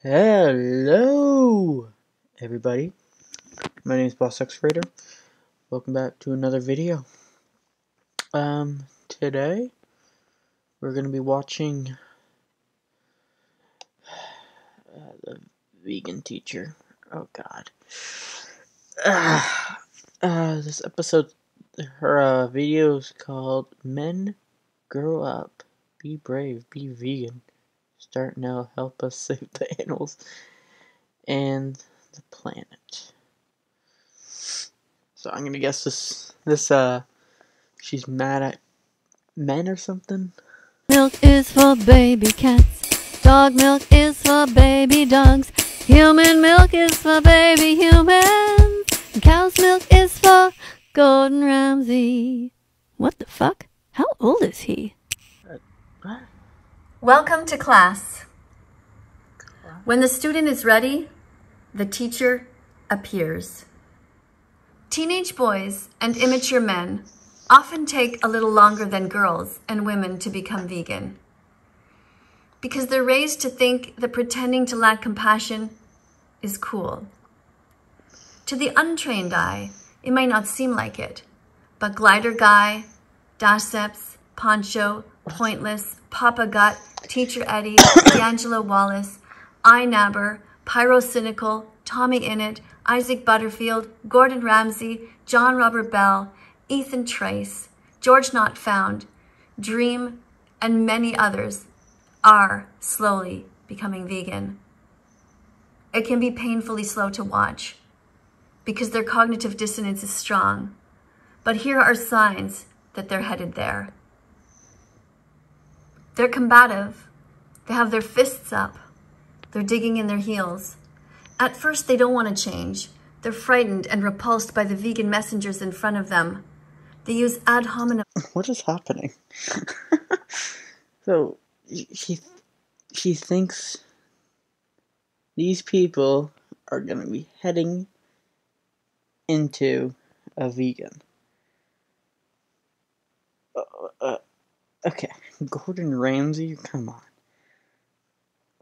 Hello, everybody. My name is Boss X Raider. Welcome back to another video. Today we're gonna be watching the vegan teacher. Oh God. This episode, her video is called "Men Grow Up, Be Brave, Be Vegan. Start now. Help us save the animals and the planet." So I'm gonna guess she's mad at men or something. Milk is for baby cats. Dog milk is for baby dogs. Human milk is for baby humans. And cow's milk is for Gordon Ramsay. What the fuck? How old is he? What? Welcome to class. When the student is ready, the teacher appears. Teenage boys and immature men often take a little longer than girls and women to become vegan, because they're raised to think that pretending to lack compassion is cool. To the untrained eye, it might not seem like it, but Glider Guy, Dashseps, Poncho, Pointless, Papa Gut, Teacher Eddie, D'Angelo Wallace, iNabber, Pyrocynical, Tommy Innit, Isaac Butterfield, Gordon Ramsay, John Robert Bell, Ethan Trace, George Not Found, Dream, and many others are slowly becoming vegan. It can be painfully slow to watch because their cognitive dissonance is strong, but here are signs that they're headed there. They're combative. They have their fists up. They're digging in their heels. At first, they don't want to change. They're frightened and repulsed by the vegan messengers in front of them. They use ad hominem. What is happening? So she thinks these people are gonna be heading into a vegan. Okay, Gordon Ramsay, come on.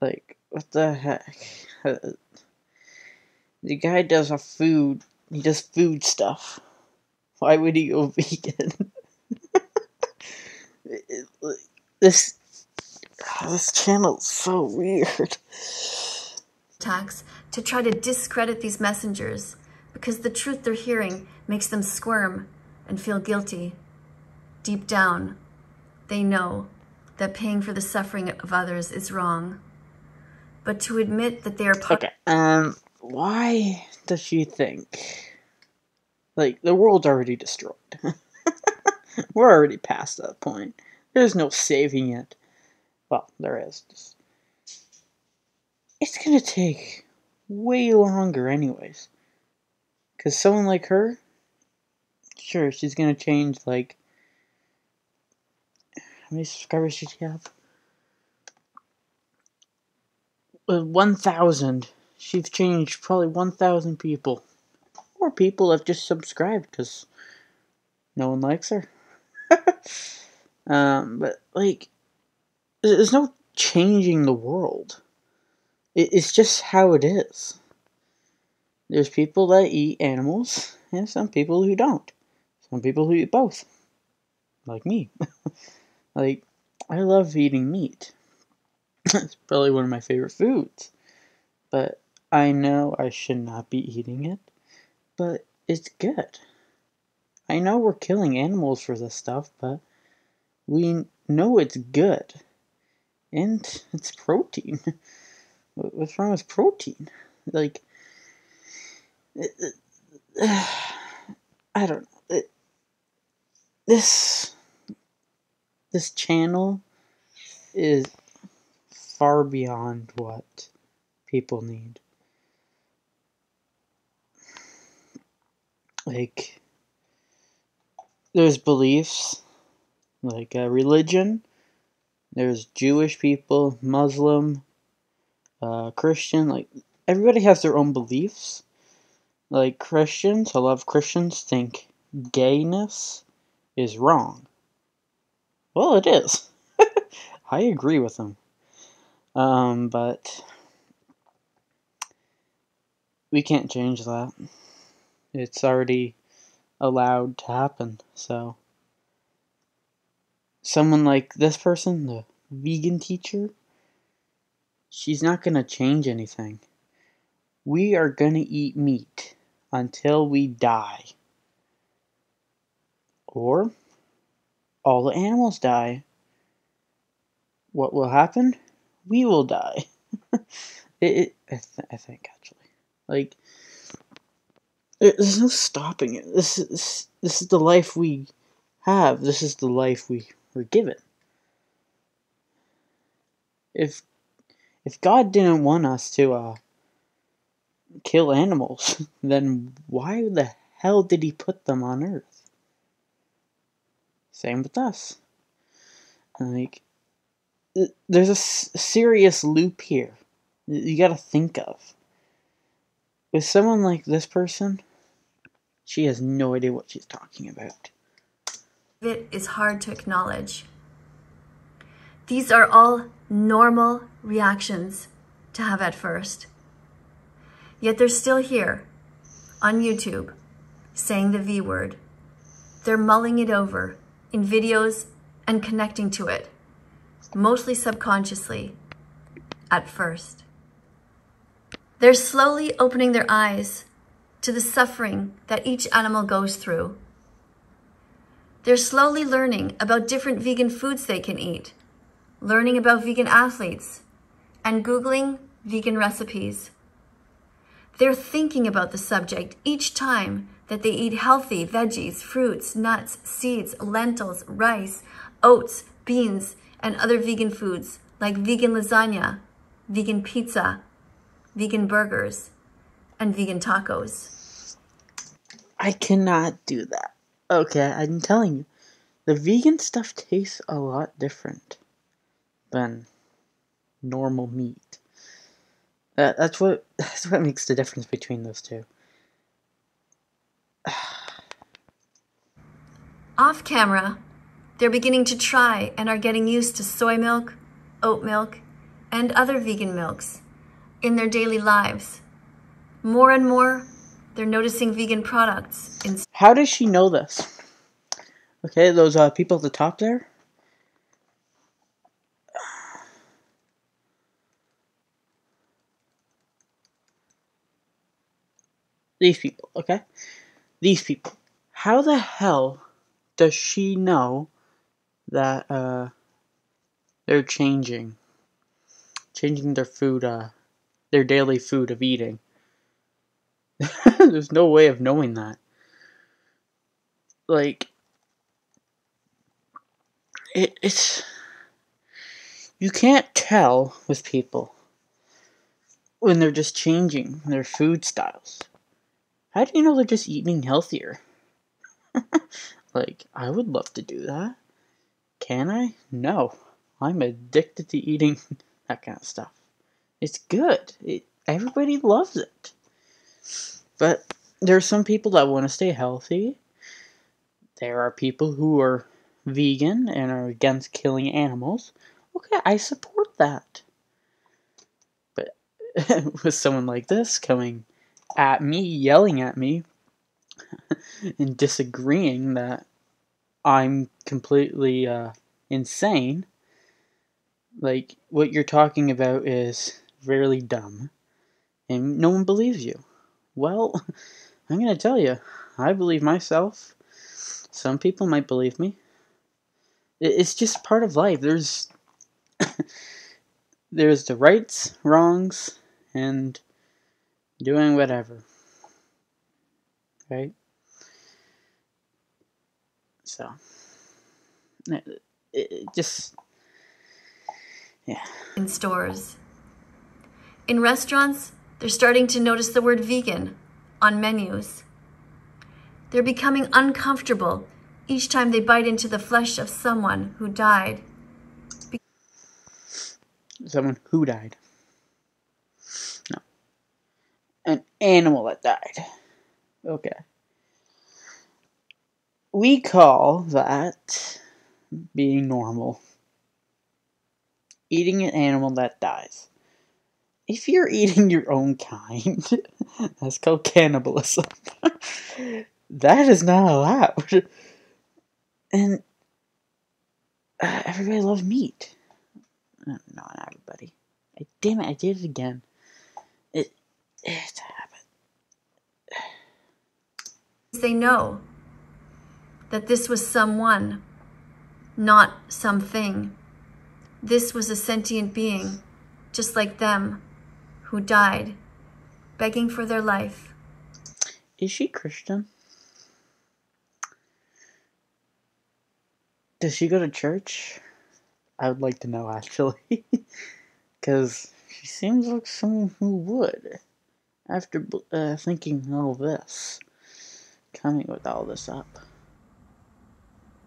Like, what the heck? The guy does he does food stuff. Why would he go vegan? This channel is so weird. Attacks to try to discredit these messengers because the truth they're hearing makes them squirm and feel guilty. Deep down, they know that paying for the suffering of others is wrong. But to admit that they are Okay, why does she think, like, the world's already destroyed? We're already past that point. There's no saving it. Well, there is. It's gonna take way longer anyways. Because someone like her, sure, she's gonna change, like, how many subscribers did she have? 1,000. She's changed probably 1,000 people. Or people have just subscribed because no one likes her. But, like, there's no changing the world. It's just how it is. There's people that eat animals, and some people who don't. Some people who eat both. Like me. Like, I love eating meat. It's probably one of my favorite foods. But I know I should not be eating it. But it's good. I know we're killing animals for this stuff, but we know it's good. And it's protein. What's wrong with protein? Like, I don't know. This channel is far beyond what people need. Like, there's beliefs, like religion. There's Jewish people, Muslim, Christian. Like, everybody has their own beliefs. Like, Christians, a lot of Christians think gayness is wrong. Well, it is. I agree with them. But we can't change that. It's already allowed to happen. So someone like this person, the vegan teacher, she's not going to change anything. We are going to eat meat until we die. Or all the animals die. What will happen? We will die. I think, actually. Like, there's no stopping it. This is the life we have. This is the life we were given. If God didn't want us to kill animals, then why the hell did he put them on Earth? Same with us. Like, there's a serious loop here you gotta think of. With someone like this person, she has no idea what she's talking about. It is hard to acknowledge. These are all normal reactions to have at first. Yet they're still here on YouTube saying the V word. They're mulling it over in videos and connecting to it, mostly subconsciously at first. They're slowly opening their eyes to the suffering that each animal goes through. They're slowly learning about different vegan foods they can eat, learning about vegan athletes, and Googling vegan recipes. They're thinking about the subject each time that they eat healthy veggies, fruits, nuts, seeds, lentils, rice, oats, beans, and other vegan foods like vegan lasagna, vegan pizza, vegan burgers, and vegan tacos. I cannot do that. Okay, I'm telling you. The vegan stuff tastes a lot different than normal meat. That's what makes the difference between those two. Off camera, they're beginning to try and are getting used to soy milk, oat milk, and other vegan milks in their daily lives. More and more, they're noticing vegan products. How does she know this? Okay, those people at the top there. These people, okay? These people. How the hell does she know that they're changing their food, their daily food of eating? There's no way of knowing that. Like, it's you can't tell with people when they're just changing their food styles. How do you know they're just eating healthier? Like, I would love to do that. Can I? No. I'm addicted to eating that kind of stuff. It's good. Everybody loves it. But there are some people that want to stay healthy. There are people who are vegan and are against killing animals. Okay, I support that. But with someone like this coming at me, yelling at me, and disagreeing that I'm completely insane, like, what you're talking about is really dumb, and no one believes you. Well, I'm gonna tell you, I believe myself. Some people might believe me. It's just part of life. There's the rights, wrongs, and doing whatever. Right? So, it just, yeah. In stores. In restaurants, they're starting to notice the word vegan on menus. They're becoming uncomfortable each time they bite into the flesh of someone who died. Someone who died. No. An animal that died. Okay. We call that being normal. Eating an animal that dies. if you're eating your own kind, that's called cannibalism. That is not allowed. And everybody loves meat. No, not everybody. Damn it, I did it again. It's a habit. They know that this was someone, not something. This was a sentient being, just like them, who died, begging for their life. Is she Christian? Does she go to church? I would like to know, actually. Because she seems like someone who would. After thinking all this. Coming with all this up.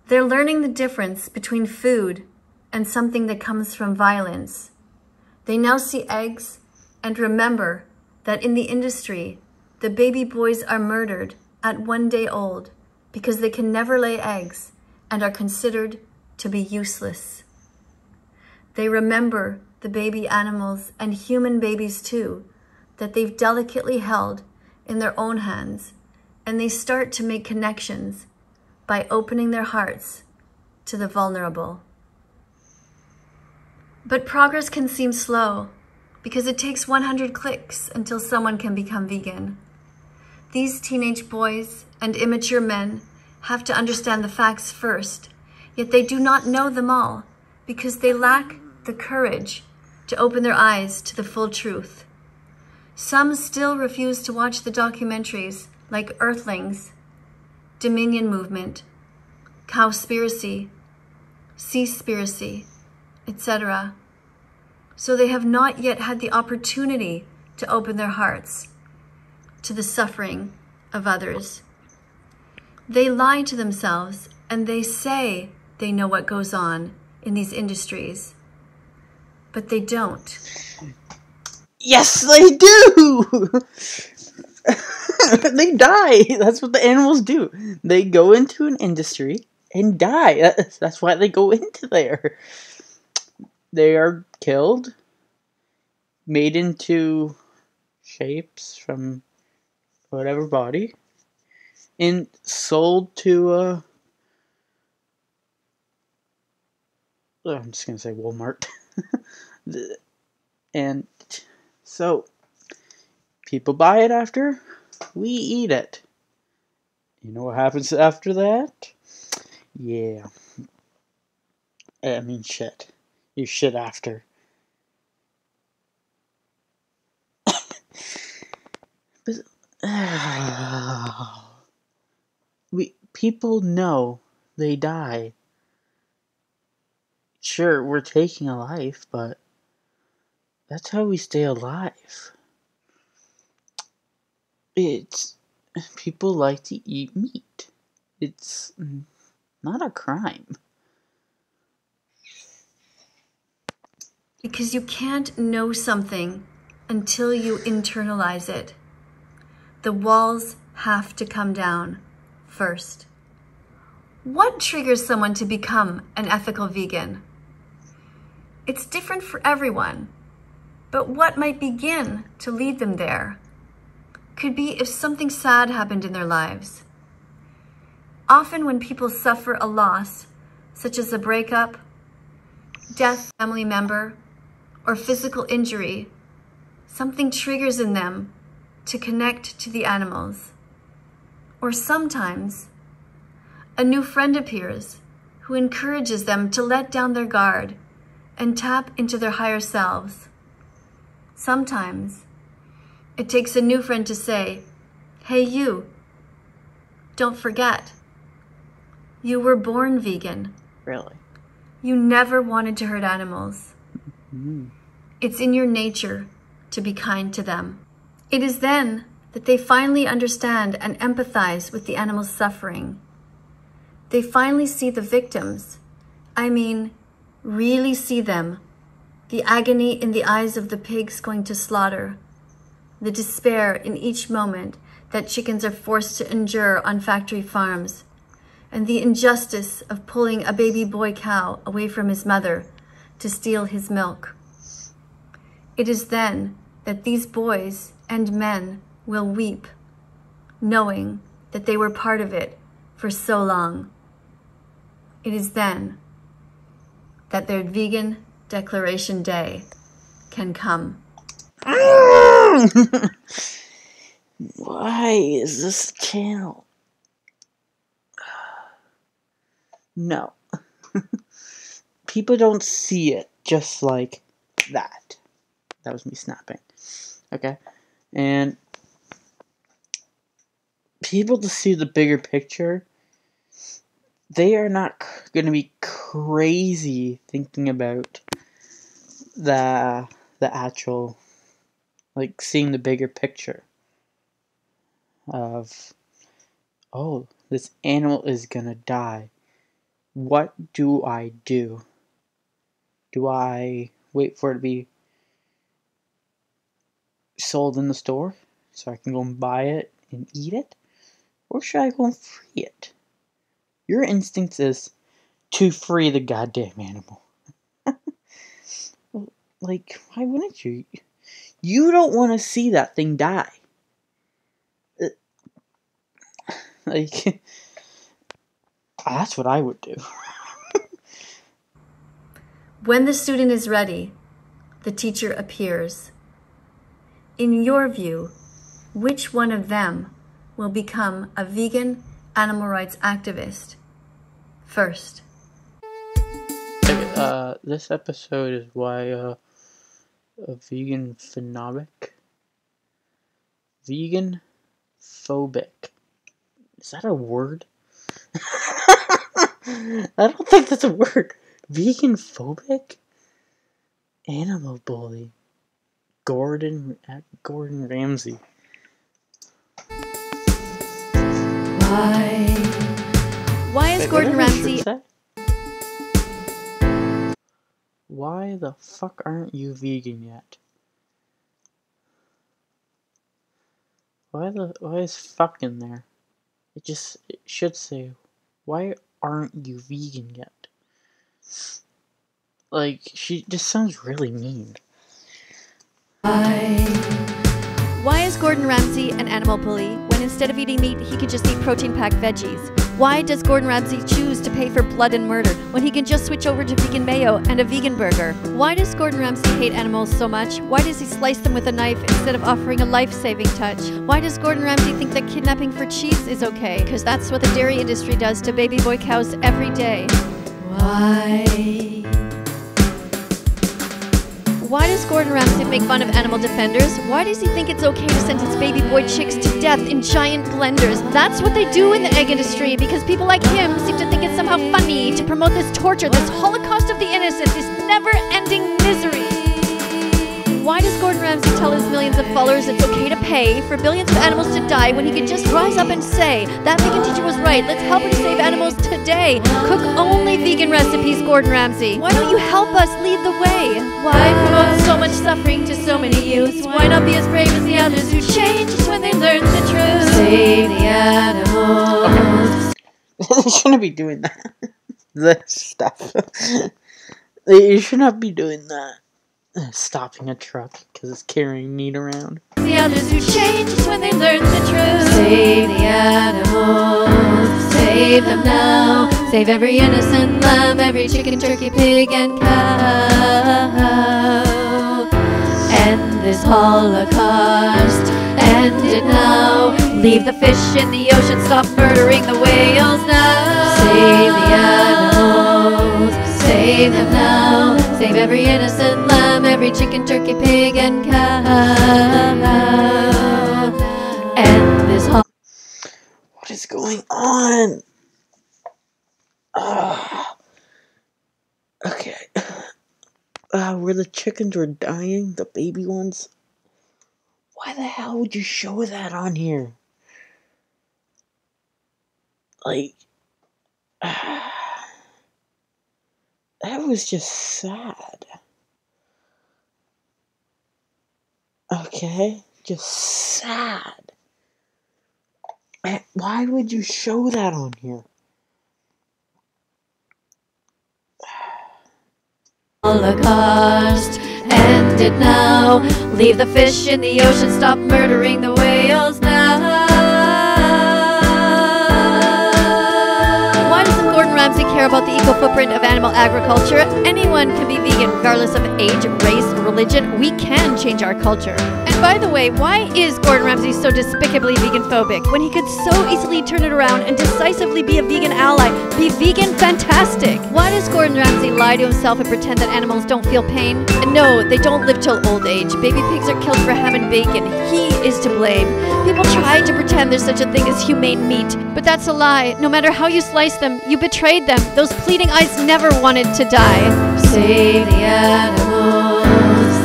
They're learning the difference between food and something that comes from violence. They now see eggs and remember that in the industry, the baby boys are murdered at 1 day old because they can never lay eggs and are considered to be useless. They remember the baby animals and human babies too, that they've delicately held in their own hands, and they start to make connections by opening their hearts to the vulnerable. But progress can seem slow because it takes 100 clicks until someone can become vegan. These teenage boys and immature men have to understand the facts first, yet they do not know them all because they lack the courage to open their eyes to the full truth. Some still refuse to watch the documentaries like Earthlings, Dominion Movement, Cowspiracy, Seaspiracy, etc. So they have not yet had the opportunity to open their hearts to the suffering of others. They lie to themselves and they say they know what goes on in these industries, but they don't. Yes, they do! They die. That's what the animals do. They go into an industry and die. That's why they go into there. They are killed, made into shapes from whatever body, and sold to, I'm just going to say Walmart. And so, people buy it after, we eat it. You know what happens after that? Yeah. I mean, shit. You shit after. But, people know they die. Sure, we're taking a life, but that's how we stay alive. People like to eat meat. It's not a crime. Because you can't know something until you internalize it. The walls have to come down first. What triggers someone to become an ethical vegan? It's different for everyone, but what might begin to lead them there could be if something sad happened in their lives. Often when people suffer a loss, such as a breakup, death of a family member, or physical injury, something triggers in them to connect to the animals. Or sometimes, a new friend appears who encourages them to let down their guard and tap into their higher selves. Sometimes, it takes a new friend to say, "Hey you, don't forget, you were born vegan." Really? You never wanted to hurt animals. It's in your nature to be kind to them. It is then that they finally understand and empathize with the animals' suffering. They finally see the victims. I mean, really see them. The agony in the eyes of the pigs going to slaughter. The despair in each moment that chickens are forced to endure on factory farms. And the injustice of pulling a baby boy cow away from his mother to steal his milk. It is then that these boys and men will weep, knowing that they were part of it for so long. It is then that their Vegan Declaration Day can come. Why is this channel? No. People don't see it just like that. That was me snapping. Okay? And people to see the bigger picture, they are not going to be crazy thinking about the actual, like, seeing the bigger picture of, oh, this animal is gonna die. What do I do? Do I wait for it to be sold in the store so I can go and buy it and eat it? Or should I go and free it? Your instinct is to free the goddamn animal. Like, why wouldn't you? You don't want to see that thing die. Like, that's what I would do. When the student is ready, the teacher appears. In your view, which one of them will become a vegan animal rights activist first? This episode is why a vegan phobic. Vegan phobic. Is that a word? I don't think that's a word. Vegan phobic? Animal bully. Gordon Ramsay. Why is Gordon Ramsay? Why the fuck aren't you vegan yet? Why is fuck in there? It should say, why aren't you vegan yet? Like, she just sounds really mean. Why is Gordon Ramsay an animal bully when instead of eating meat, he could just eat protein-packed veggies? Why does Gordon Ramsay choose to pay for blood and murder when he can just switch over to vegan mayo and a vegan burger? Why does Gordon Ramsay hate animals so much? Why does he slice them with a knife instead of offering a life-saving touch? Why does Gordon Ramsay think that kidnapping for cheese is okay? Because that's what the dairy industry does to baby boy cows every day. Why does Gordon Ramsay make fun of animal defenders? Why does he think it's okay to sentence baby boy chicks to death in giant blenders? That's what they do in the egg industry because people like him seem to think it's somehow funny to promote this torture, this holocaust of the innocent, this never-ending misery. Why does Gordon Ramsay tell his millions of followers it's okay to pay for billions of animals to die when he could just rise up and say, that vegan teacher was right, let's help her to save animals today. Cook only vegan recipes, Gordon Ramsay. Why don't you help us lead the way? Why promote so much suffering to so many youths? Why not be as brave as the others who changed when they learned the truth? Save the animals. You shouldn't be doing that. That stuff. You should not be doing that. Stopping a truck because it's carrying meat around. The others who changed when they learned the truth. Save the animals, save them now. Save every innocent lamb, every chicken, turkey, pig, and cow. End this holocaust, end it now. Leave the fish in the ocean, stop murdering the whales now. Save the animals, save them now. Save every innocent lamb, every chicken, turkey, pig, and cow. End this whole... What is going on? Okay. Where the chickens were dying, the baby ones. Why the hell would you show that on here? Like, that was just sad. Okay? Just sad. Why would you show that on here? Holocaust, and End it now. Leave the fish in the ocean. Stop murdering the whales now. Why doesn't Gordon Ramsay care about the eco-footprint of animal agriculture? Anyone can be vegan regardless of age, race, religion. We can change our culture. And by the way, why is Gordon Ramsay so despicably vegan-phobic when he could so easily turn it around and decisively be a vegan ally? Be vegan fantastic! Why does Gordon Ramsay lie to himself and pretend that animals don't feel pain? No, they don't live till old age. Baby pigs are killed for ham and bacon. He is to blame. People try to pretend there's such a thing as humane meat, but that's a lie. No matter how you slice them, you betrayed them. Those pleading eyes never wanted to die. Save the animals,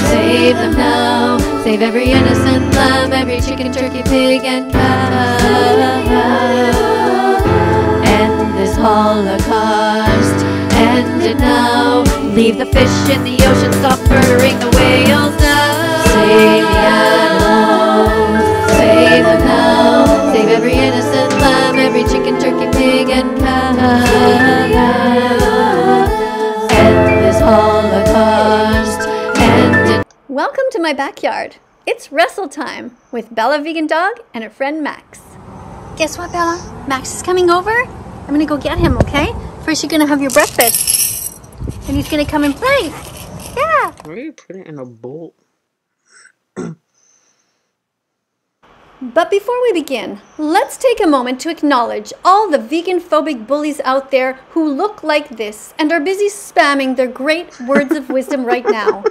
save them now. Save every innocent lamb, every chicken, turkey, pig, and cow. End this Holocaust, end it now. Leave the fish in the ocean, stop murdering the whales now. Save the animals, save them now. Save every innocent lamb, every chicken, turkey, pig, and cow. End this Holocaust, end it. Welcome to my backyard. It's wrestle time with Bella Vegan Dog and her friend Max. Guess what, Bella? Max is coming over. I'm gonna go get him, okay? First you're gonna have your breakfast. And he's gonna come and play. Yeah. Why do you put it in a bowl? But before we begin, let's take a moment to acknowledge all the vegan-phobic bullies out there who look like this and are busy spamming their great words of wisdom right now.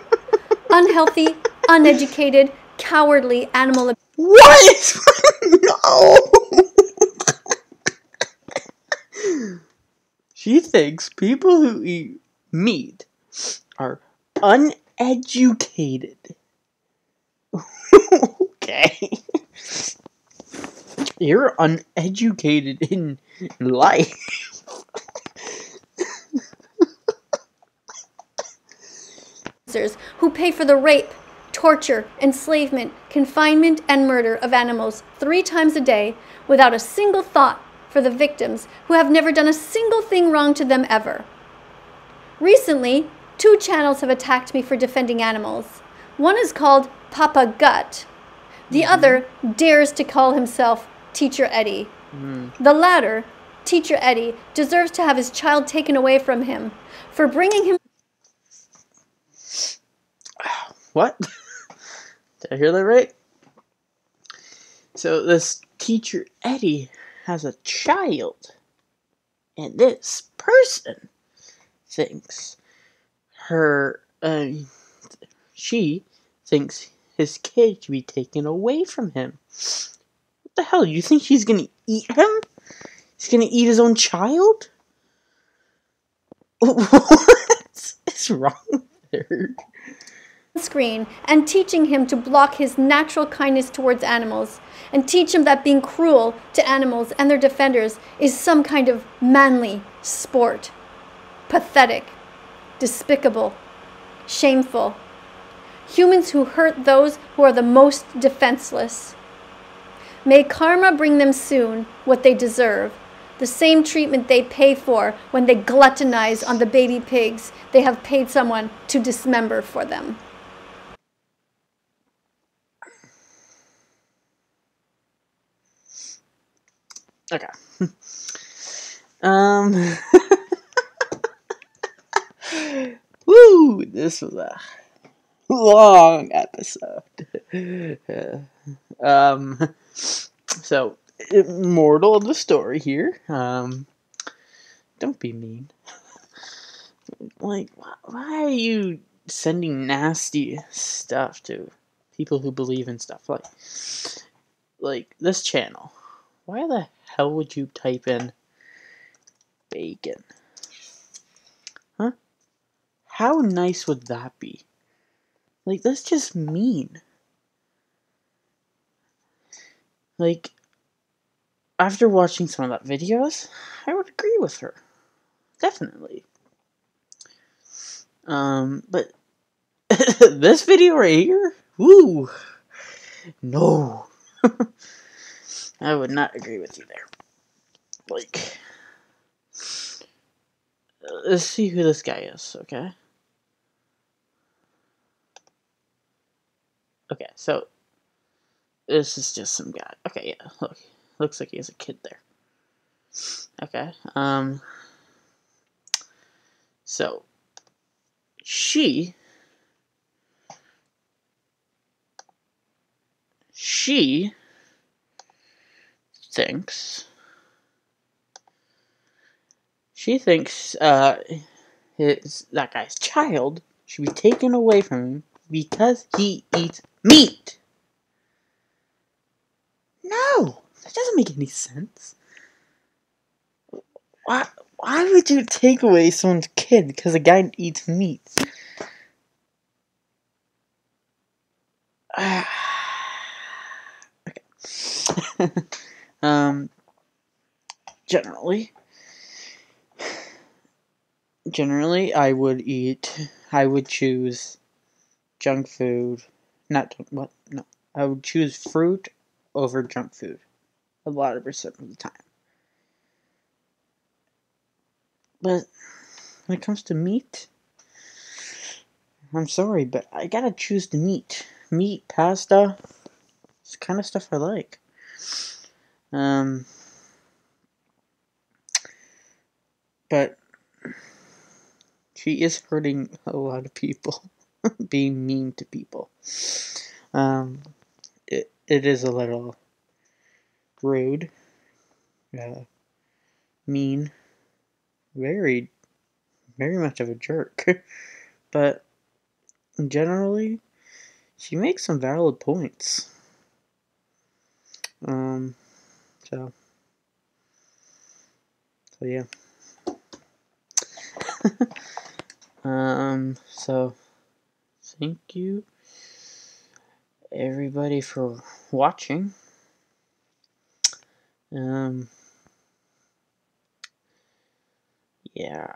Unhealthy, uneducated, cowardly animal. What? No! She thinks people who eat meat are uneducated. Okay. You're uneducated in life. Who pay for the rape, torture, enslavement, confinement, and murder of animals 3 times a day without a single thought for the victims who have never done a single thing wrong to them ever. Recently, 2 channels have attacked me for defending animals. One is called Papa Gut. The other dares to call himself Teacher Eddie. The latter, Teacher Eddie, deserves to have his child taken away from him for bringing him... What? Did I hear that right? So this Teacher Eddie has a child, and this person thinks she thinks his kid should be taken away from him. What the hell? You think she's gonna eat him? He's gonna eat his own child? What is wrong with her? Screen and teaching him to block his natural kindness towards animals and teach him that being cruel to animals and their defenders is some kind of manly sport. Pathetic, despicable, shameful. Humans who hurt those who are the most defenseless. May karma bring them soon what they deserve, the same treatment they pay for when they gluttonize on the baby pigs they have paid someone to dismember for them. Okay. Woo! This was a long episode. So, moral of the story here. Don't be mean. Like, why are you sending nasty stuff to people who believe in stuff like this channel? Why the hell would you type in bacon? Huh? How nice would that be? Like, that's just mean. Like, after watching some of that videos, I would agree with her. Definitely. But this video right here? Woo! No. I would not agree with you there. Like, let's see who this guy is, okay? Okay, so this is just some guy. Okay, yeah, look, looks like he has a kid there. Okay, so she thinks that guy's child should be taken away from him because he eats meat. No, that doesn't make any sense. Why would you take away someone's kid because a guy eats meat? Okay. Generally, I would choose junk food. Not what? No, I would choose fruit over junk food a lot of percent of the time. But when it comes to meat, I'm sorry, but I gotta choose the meat. Meat, pasta, it's the kind of stuff I like. But she is hurting a lot of people, being mean to people. It is a little rude, mean, very, very much of a jerk. But generally, she makes some valid points. So yeah. So thank you everybody for watching. Yeah,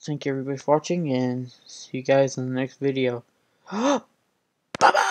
thank you everybody for watching, and see you guys in the next video. Bye-bye!